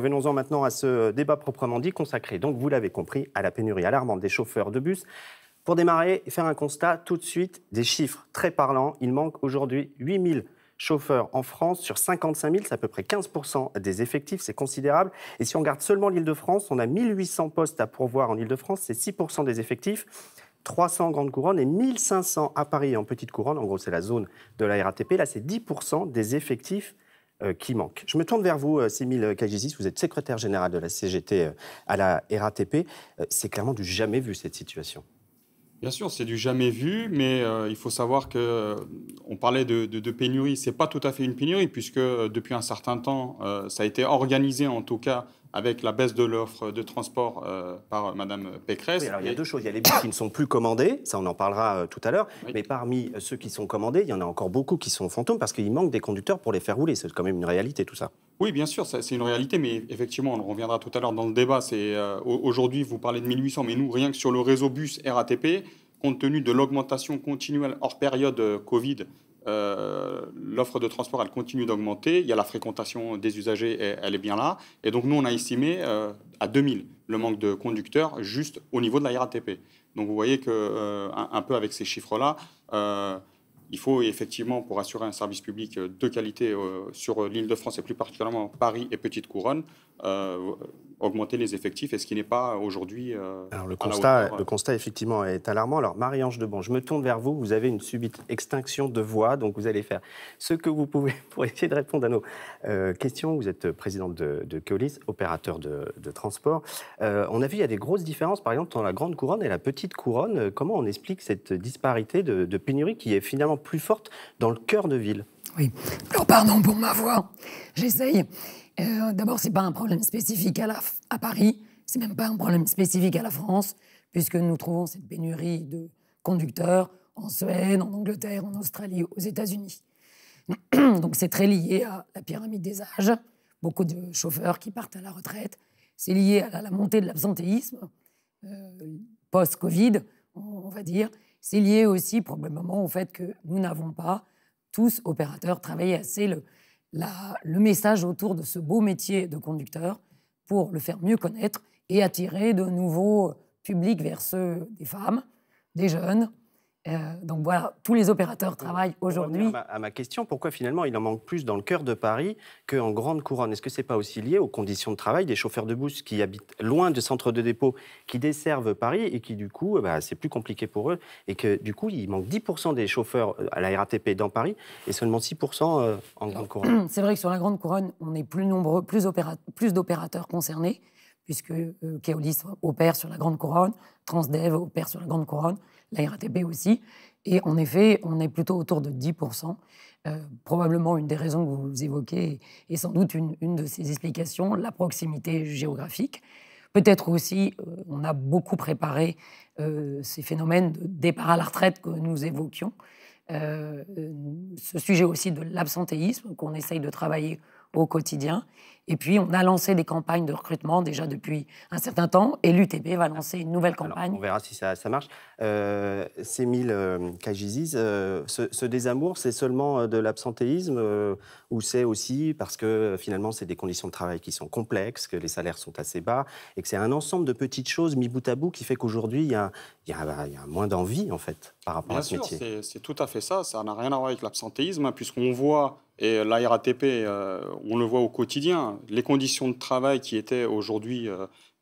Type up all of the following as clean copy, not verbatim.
Venons-en maintenant à ce débat proprement dit consacré, donc vous l'avez compris, à la pénurie alarmante des chauffeurs de bus. Pour démarrer et faire un constat, tout de suite, des chiffres très parlants. Il manque aujourd'hui 8 000 chauffeurs en France sur 55 000, c'est à peu près 15% des effectifs, c'est considérable. Et si on regarde seulement l'Île-de-France, on a 1800 postes à pourvoir en Île-de-France, c'est 6% des effectifs. 300 en grande couronne et 1500 à Paris et en petite couronne. En gros, c'est la zone de la RATP. Là, c'est 10% des effectifs qui manque. Je me tourne vers vous, Semil Kajizis, vous êtes secrétaire général de la CGT à la RATP. C'est clairement du jamais vu, cette situation. Bien sûr, c'est du jamais vu, mais il faut savoir qu'on parlait de pénurie. Ce n'est pas tout à fait une pénurie, puisque depuis un certain temps, ça a été organisé, en tout cas, avec la baisse de l'offre de transport par Mme Pécresse. Oui, alors il y a deux choses. Il y a les bus qui ne sont plus commandés, ça on en parlera tout à l'heure, oui. Mais parmi ceux qui sont commandés, il y en a encore beaucoup qui sont fantômes parce qu'il manque des conducteurs pour les faire rouler. C'est quand même une réalité tout ça. Oui, bien sûr, c'est une réalité, mais effectivement, on reviendra tout à l'heure dans le débat. Aujourd'hui, vous parlez de 1800, mais nous, rien que sur le réseau bus RATP, compte tenu de l'augmentation continuelle hors période Covid, l'offre de transport, elle continue d'augmenter. Il y a la fréquentation des usagers, elle est bien là. Et donc, nous, on a estimé à 2000 le manque de conducteurs juste au niveau de la RATP. Donc, vous voyez qu'un peu avec ces chiffres-là, il faut effectivement, pour assurer un service public de qualité sur l'Île-de-France et plus particulièrement Paris et Petite Couronne, augmenter les effectifs, et ce qui n'est pas aujourd'hui Alors le constat, effectivement, est alarmant. Alors, Marie-Ange Debon, je me tourne vers vous. Vous avez une subite extinction de voix, donc vous allez faire ce que vous pouvez pour essayer de répondre à nos questions. Vous êtes présidente de Keolis, opérateur de transport. On a vu, il y a des grosses différences, par exemple, dans la Grande Couronne et la Petite Couronne. Comment on explique cette disparité de pénurie qui est finalement plus forte dans le cœur de ville? Oui, alors pardon pour ma voix, j'essaye. D'abord, ce n'est pas un problème spécifique à Paris, ce n'est même pas un problème spécifique à la France, puisque nous trouvons cette pénurie de conducteurs en Suède, en Angleterre, en Australie, aux États-Unis. Donc c'est très lié à la pyramide des âges, beaucoup de chauffeurs qui partent à la retraite. C'est lié à la montée de l'absentéisme post-Covid, on va dire. C'est lié aussi probablement au fait que nous n'avons pas tous, opérateurs, travaillé assez le message autour de ce beau métier de conducteur pour le faire mieux connaître et attirer de nouveaux publics vers ceux des femmes, des jeunes. Donc voilà, tous les opérateurs travaillent aujourd'hui. À ma question, pourquoi finalement il en manque plus dans le cœur de Paris qu'en Grande Couronne? Est-ce que ce n'est pas aussi lié aux conditions de travail des chauffeurs de bus qui habitent loin de centres de dépôt, qui desservent Paris et qui du coup, c'est plus compliqué pour eux et que du coup, il manque 10% des chauffeurs à la RATP dans Paris et seulement 6% en Grande Couronne? C'est vrai que sur la Grande Couronne, on est plus nombreux, plus d'opérateurs concernés, puisque Keolis opère sur la Grande Couronne, Transdev opère sur la Grande Couronne, la RATP aussi. Et en effet, on est plutôt autour de 10%. Probablement une des raisons que vous évoquez est sans doute une de ces explications, la proximité géographique. Peut-être aussi, on a beaucoup préparé ces phénomènes de départ à la retraite que nous évoquions. Ce sujet aussi de l'absentéisme qu'on essaye de travailler au quotidien. Et puis, on a lancé des campagnes de recrutement déjà depuis un certain temps et l'UTP va lancer une nouvelle campagne. Alors, on verra si ça marche. Semil Kajizis, ce désamour, c'est seulement de l'absentéisme ou c'est aussi parce que finalement, c'est des conditions de travail qui sont complexes, que les salaires sont assez bas et que c'est un ensemble de petites choses mis bout à bout qui fait qu'aujourd'hui, il y a moins d'envie, en fait, par rapport à ce métier. Bien sûr, c'est tout à fait ça. Ça n'a rien à voir avec l'absentéisme, puisqu'on voit, et la RATP, on le voit au quotidien, les conditions de travail qui étaient aujourd'hui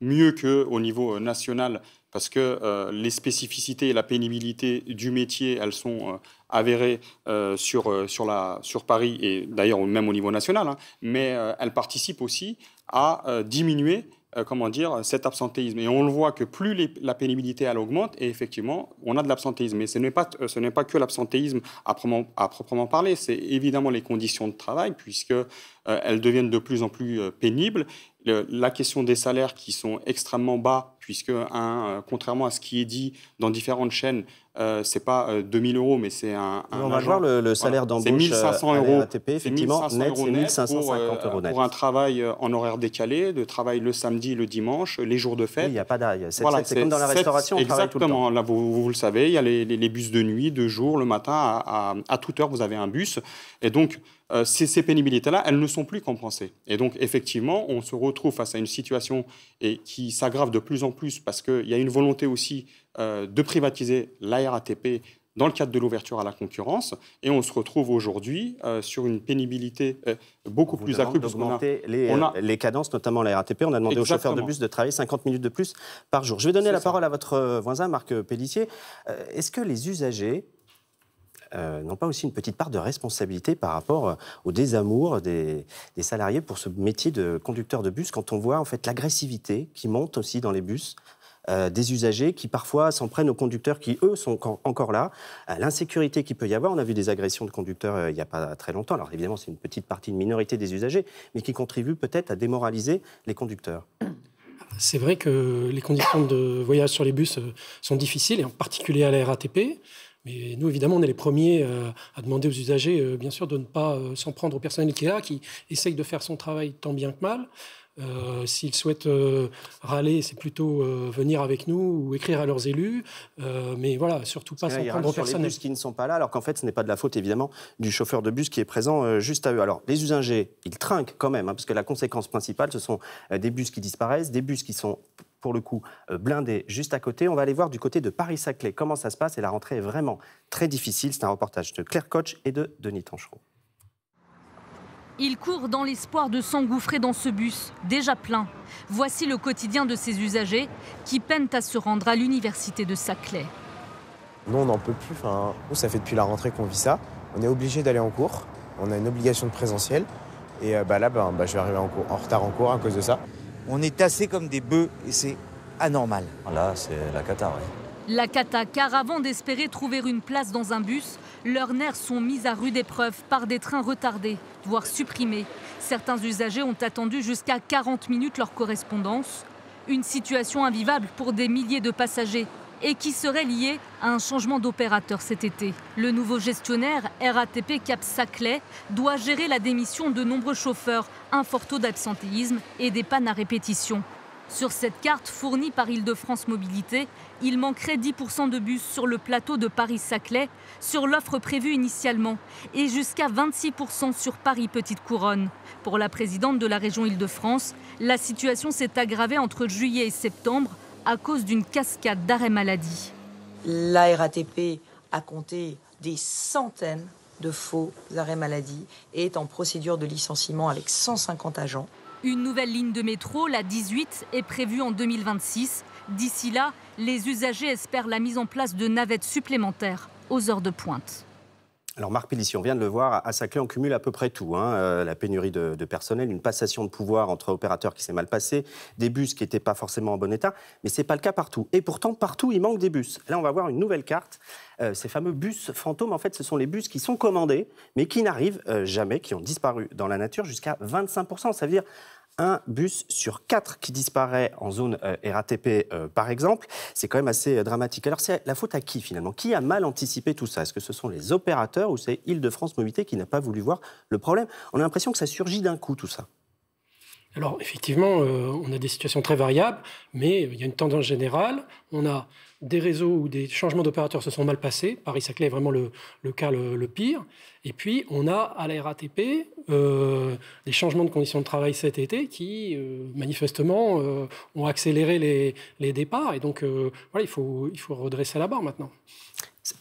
mieux qu'au niveau national, parce que les spécificités et la pénibilité du métier, elles sont avérées sur Paris, et d'ailleurs même au niveau national, hein, mais elles participent aussi à diminuer cet absentéisme. Et on le voit que plus la pénibilité elle augmente, et effectivement, on a de l'absentéisme. Mais ce n'est pas que l'absentéisme à proprement parler, c'est évidemment les conditions de travail, puisque elles deviennent de plus en plus pénibles. La question des salaires qui sont extrêmement bas, puisque contrairement à ce qui est dit dans différentes chaînes, c'est pas 2 000 €, mais c'est on va voir le salaire d'embauche. C'est 1 500 € RATP, effectivement, net, c'est 1 550 € net. Pour un travail en horaire décalé, de travail le samedi, le dimanche, les jours de fête. Oui, il n'y a pas d'ail. C'est comme dans la restauration, on travaille tout le temps. Exactement, là vous le savez, il y a les bus de nuit, de jour, le matin, à toute heure vous avez un bus. Et donc, ces pénibilités-là, elles ne sont plus compensées. Et donc, effectivement, on se retrouve face à une situation qui s'aggrave de plus en plus parce qu'il y a une volonté aussi de privatiser la RATP dans le cadre de l'ouverture à la concurrence. Et on se retrouve aujourd'hui sur une pénibilité beaucoup plus accrue. D'augmenter les cadences, notamment la RATP. On a demandé aux chauffeurs de bus de travailler 50 minutes de plus par jour. Je vais donner la parole à votre voisin, Marc Pellissier. Est-ce que les usagers n'ont pas aussi une petite part de responsabilité par rapport au désamour des salariés pour ce métier de conducteur de bus, quand on voit en fait l'agressivité qui monte aussi dans les bus, des usagers qui parfois s'en prennent aux conducteurs qui, eux, sont encore là, l'insécurité qu'il peut y avoir. On a vu des agressions de conducteurs il n'y a pas très longtemps. Alors évidemment, c'est une petite partie, une minorité des usagers, mais qui contribue peut-être à démoraliser les conducteurs. C'est vrai que les conditions de voyage sur les bus sont difficiles, et en particulier à la RATP. Mais nous, évidemment, on est les premiers à demander aux usagers, bien sûr, de ne pas s'en prendre au personnel qui est là, qui essaye de faire son travail tant bien que mal. S'ils souhaitent râler, c'est plutôt venir avec nous ou écrire à leurs élus. Mais voilà, surtout pas s'en prendre au personnel. Les bus qui ne sont pas là, alors qu'en fait, ce n'est pas de la faute, évidemment, du chauffeur de bus qui est présent juste à eux. Alors, les usagers, ils trinquent quand même, parce que la conséquence principale, ce sont des bus qui disparaissent, des bus qui sont pour le coup, blindés juste à côté. On va aller voir du côté de Paris-Saclay comment ça se passe. Et la rentrée est vraiment très difficile. C'est un reportage de Claire Koch et de Denis Tanchereau. Ils courent dans l'espoir de s'engouffrer dans ce bus, déjà plein. Voici le quotidien de ces usagers qui peinent à se rendre à l'université de Saclay. Nous, on n'en peut plus. Nous, ça fait depuis la rentrée qu'on vit ça. On est obligé d'aller en cours. On a une obligation de présentiel. Et là, je vais arriver en retard en cours à cause de ça. On est tassés comme des bœufs et c'est anormal. Là, c'est la cata, ouais. La cata, car avant d'espérer trouver une place dans un bus, leurs nerfs sont mis à rude épreuve par des trains retardés, voire supprimés. Certains usagers ont attendu jusqu'à 40 minutes leur correspondance. Une situation invivable pour des milliers de passagers et qui serait liée à un changement d'opérateur cet été. Le nouveau gestionnaire, RATP Cap Saclay, doit gérer la démission de nombreux chauffeurs, un fort taux d'absentéisme et des pannes à répétition. Sur cette carte fournie par Île-de-France Mobilité, il manquerait 10% de bus sur le plateau de Paris-Saclay sur l'offre prévue initialement et jusqu'à 26% sur Paris-Petite Couronne. Pour la présidente de la région Île-de-France, la situation s'est aggravée entre juillet et septembre à cause d'une cascade d'arrêts maladie. La RATP a compté des centaines de faux arrêts maladie et est en procédure de licenciement avec 150 agents. Une nouvelle ligne de métro, la 18, est prévue en 2026. D'ici là, les usagers espèrent la mise en place de navettes supplémentaires aux heures de pointe. Alors Marc Pellissier, on vient de le voir, à Saclay, on cumule à peu près tout. La pénurie de personnel, une passation de pouvoir entre opérateurs qui s'est mal passée, des bus qui n'étaient pas forcément en bon état, mais ce n'est pas le cas partout. Et pourtant, partout, il manque des bus. Là, on va voir une nouvelle carte. Ces fameux bus fantômes, en fait, ce sont les bus qui sont commandés, mais qui n'arrivent jamais, qui ont disparu dans la nature jusqu'à 25%. Ça veut dire un bus sur 4 qui disparaît en zone RATP, par exemple. C'est quand même assez dramatique. Alors, c'est la faute à qui, finalement? Qui a mal anticipé tout ça? Est-ce que ce sont les opérateurs ou c'est Île-de-France Mobilité qui n'a pas voulu voir le problème? On a l'impression que ça surgit d'un coup, tout ça. Alors, effectivement, on a des situations très variables, mais il y a une tendance générale. On a des réseaux où des changements d'opérateurs se sont mal passés. Paris-Saclay est vraiment le cas le pire. Et puis, on a à la RATP des changements de conditions de travail cet été qui, manifestement, ont accéléré les départs. Et donc, voilà, il faut redresser la barre maintenant.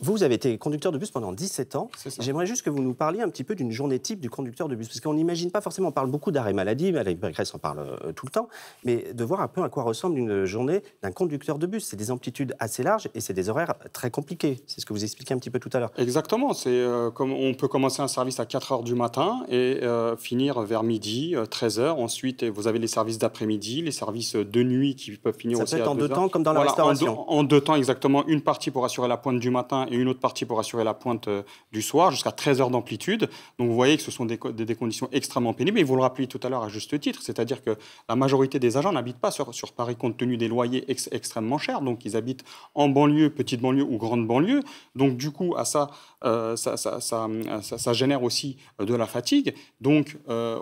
Vous avez été conducteur de bus pendant 17 ans. J'aimerais juste que vous nous parliez un petit peu d'une journée type du conducteur de bus. Parce qu'on n'imagine pas forcément, on parle beaucoup d'arrêt maladie, Valérie Pécresse en parle tout le temps, mais de voir un peu à quoi ressemble une journée d'un conducteur de bus. C'est des amplitudes assez larges et c'est des horaires très compliqués. C'est ce que vous expliquez un petit peu tout à l'heure. Exactement. Comme on peut commencer un service à 4 h du matin et finir vers midi, 13 h. Ensuite, vous avez les services d'après-midi, les services de nuit qui peuvent finir aussi à 2 h. Ça peut être en 2 temps, comme dans la restauration. En 2 temps, exactement. Une partie pour assurer la pointe du matin et une autre partie pour assurer la pointe du soir, jusqu'à 13 heures d'amplitude. Donc vous voyez que ce sont des conditions extrêmement pénibles. Et vous le rappelez tout à l'heure à juste titre, c'est-à-dire que la majorité des agents n'habitent pas sur Paris compte tenu des loyers extrêmement chers. Donc ils habitent en banlieue, petite banlieue ou grande banlieue. Donc du coup, à ça génère aussi de la fatigue. Donc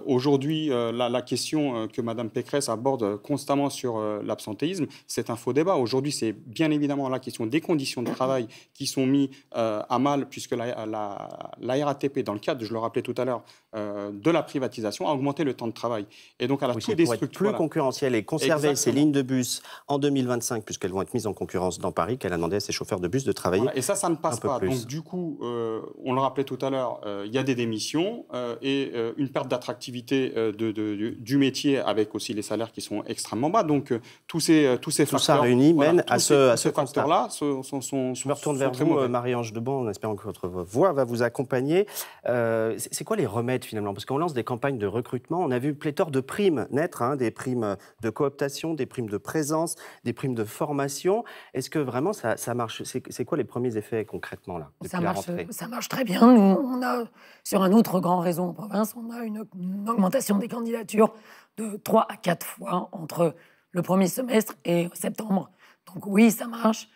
aujourd'hui, la question que Mme Pécresse aborde constamment sur l'absentéisme, c'est un faux débat. Aujourd'hui, c'est bien évidemment la question des conditions de travail qui sont mis à mal, puisque la RATP, dans le cadre, je le rappelais tout à l'heure, de la privatisation, a augmenté le temps de travail. Et donc, elle a tout pour être plus concurrentielle et conserver ces lignes de bus en 2025, puisqu'elles vont être mises en concurrence dans Paris, qu'elle a demandé à ses chauffeurs de bus de travailler. Voilà. Et ça ne passe pas. Donc, du coup, on le rappelait tout à l'heure, il y a des démissions et une perte d'attractivité du métier, avec aussi les salaires qui sont extrêmement bas. Donc, tous ces facteurs... ça réuni mène à ce facteur-là je me retourne vers vous, Marie-Ange Deban, en espérant que votre voix va vous accompagner. C'est quoi les remèdes, finalement? Parce qu'on lance des campagnes de recrutement. On a vu pléthore de primes naître, des primes de cooptation, des primes de présence, des primes de formation. Est-ce que vraiment ça marche? C'est quoi les premiers effets, concrètement, là, depuis la rentrée? Ça marche très bien. Nous, on a, sur un autre grand réseau en province, on a une augmentation des candidatures de 3 à 4 fois entre le premier semestre et septembre. Donc oui, ça marche.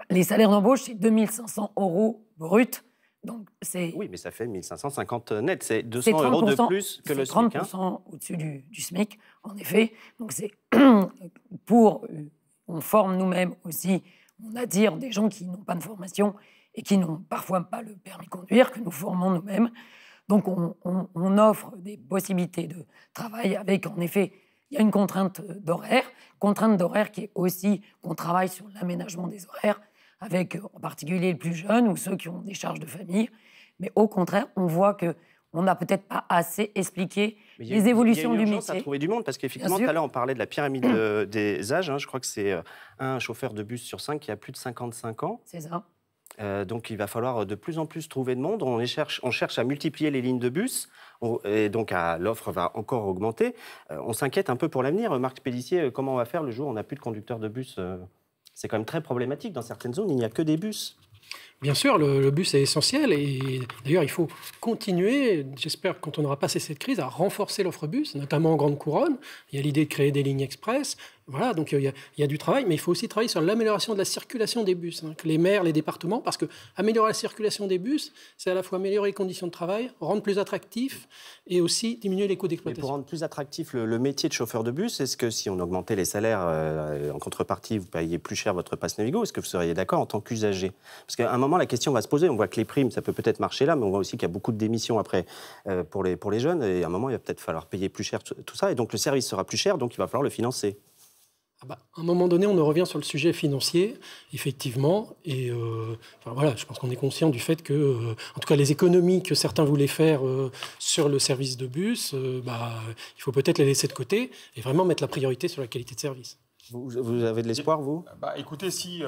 Les salaires d'embauche, c'est 2 500 € brut. Donc oui, mais ça fait 1 550 net. C'est 200 € de plus que le SMIC. C'est 30% au-dessus du SMIC, en effet. Donc c'est on forme nous-mêmes aussi, on attire des gens qui n'ont pas de formation et qui n'ont parfois pas le permis de conduire, que nous formons nous-mêmes. Donc on offre des possibilités de travail avec, en effet, il y a une contrainte d'horaire qui est aussi qu'on travaille sur l'aménagement des horaires, avec en particulier les plus jeunes ou ceux qui ont des charges de famille. Mais au contraire, on voit qu'on n'a peut-être pas assez expliqué les évolutions du métier. Il y a une urgence à trouver du monde, parce qu'effectivement, tout à l'heure, on parlait de la pyramide des âges. Je crois que c'est un chauffeur de bus sur 5 qui a plus de 55 ans. C'est ça. Donc il va falloir de plus en plus trouver de monde. On cherche à multiplier les lignes de bus, et donc l'offre va encore augmenter. On s'inquiète un peu pour l'avenir. Marc Pellissier, comment on va faire le jour où on n'a plus de conducteurs de bus? C'est quand même très problématique. Dans certaines zones, il n'y a que des bus. Bien sûr, le bus est essentiel et d'ailleurs il faut continuer, j'espère quand on aura passé cette crise, à renforcer l'offre bus, notamment en grande couronne. Il y a l'idée de créer des lignes express. Voilà, donc il y a du travail, mais il faut aussi travailler sur l'amélioration de la circulation des bus. Que les maires, les départements, parce que améliorer la circulation des bus, c'est à la fois améliorer les conditions de travail, rendre plus attractif et aussi diminuer les coûts d'exploitation. Pour rendre plus attractif le métier de chauffeur de bus, est-ce que si on augmentait les salaires en contrepartie, vous payez plus cher votre passe Navigo, est-ce que vous seriez d'accord en tant qu'usager? Parce qu'à un moment, la question va se poser. On voit que les primes, ça peut peut-être marcher là, mais on voit aussi qu'il y a beaucoup de démissions après pour les jeunes. Et à un moment, il va peut-être falloir payer plus cher tout ça. Et donc, le service sera plus cher, donc il va falloir le financer. À un moment donné, on en revient sur le sujet financier, effectivement. Et voilà, je pense qu'on est conscient du fait que, en tout cas, les économies que certains voulaient faire sur le service de bus, il faut peut-être les laisser de côté et vraiment mettre la priorité sur la qualité de service. Vous avez de l'espoir, vous? Écoutez, si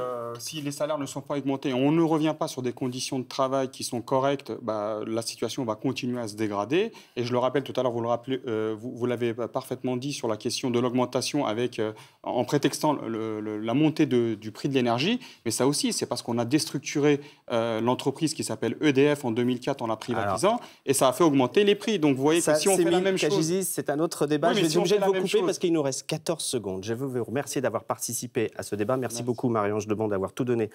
les salaires ne sont pas augmentés, on ne revient pas sur des conditions de travail qui sont correctes, la situation va continuer à se dégrader. Et je le rappelle tout à l'heure, vous l'avez parfaitement dit sur la question de l'augmentation en prétextant la montée du prix de l'énergie. Mais ça aussi, c'est parce qu'on a déstructuré l'entreprise qui s'appelle EDF en 2004 en la privatisant. Et ça a fait augmenter les prix. Donc vous voyez que si on fait la même chose... C'est un autre débat. Oui, je vais être obligé de vous couper parce qu'il nous reste 14 secondes. Je vous remercie d'avoir participé à ce débat. Merci beaucoup, Marie-Ange Deban, d'avoir tout donné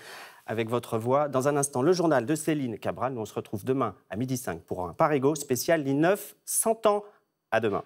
avec votre voix. Dans un instant, le journal de Céline Cabral. Nous, on se retrouve demain à 12h05 pour un Parigo spécial Ligne 9, 100 ans. À demain.